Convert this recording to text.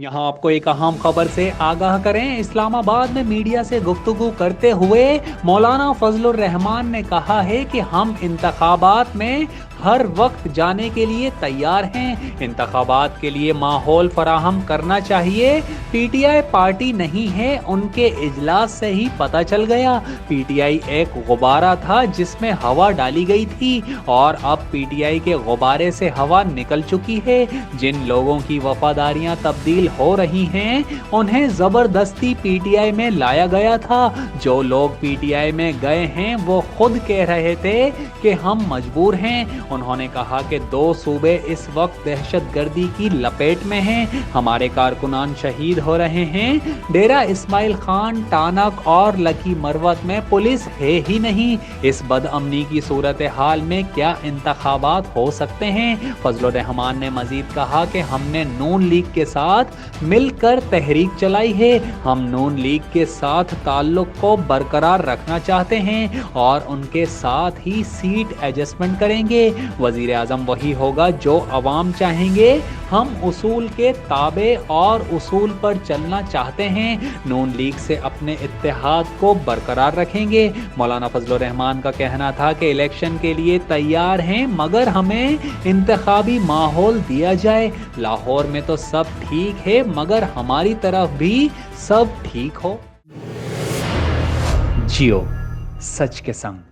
यहाँ आपको एक अहम खबर से आगाह करें। इस्लामाबाद में मीडिया से गुफ्तगू करते हुए मौलाना फजलुर रहमान ने कहा है कि हम इंतखाबात में हर वक्त जाने के लिए तैयार हैं। इंतखाबात के लिए माहौल फराहम करना चाहिए। पीटीआई पार्टी नहीं है, उनके इजलास से ही पता चल गया। पीटीआई एक गुब्बारा था जिसमें हवा डाली गई थी और अब पीटीआई के गुब्बारे से हवा निकल चुकी है। जिन लोगों की वफादारियां तब्दील हो रही हैं, उन्हें जबरदस्ती पीटीआई में लाया गया था। जो लोग पीटीआई में गए हैं वो खुद कह रहे थे कि हम मजबूर हैं। उन्होंने कहा कि 2 सूबे इस वक्त दहशतगर्दी की लपेट में हैं। हमारे कारकुनान शहीद हो रहे हैं। डेरा इस्माइल खान, टानक और लकी मरवत में पुलिस है ही नहीं। इस बदअमनी की सूरत हाल में क्या इंतखाबात हो सकते हैं? फजलुर रहमान ने मजीद कहा कि हमने नून लीग के साथ मिलकर तहरीक चलाई है। हम नून लीग के साथ ताल्लुक को बरकरार रखना चाहते हैं और उनके साथ ही सीट एडजस्टमेंट करेंगे। वजीर आजम वही होगा जो अवाम चाहेंगे। हम उसूल के ताबे और उसूल पर चलना चाहते हैं। नून लीग से अपने इत्तेहाद को बरकरार रखेंगे। मौलाना फजलुर रहमान का कहना था कि इलेक्शन के लिए तैयार हैं, मगर हमें इंतखाबी माहौल दिया जाए। लाहौर में तो सब ठीक है, मगर हमारी तरफ भी सब ठीक हो। जियो सच के संग।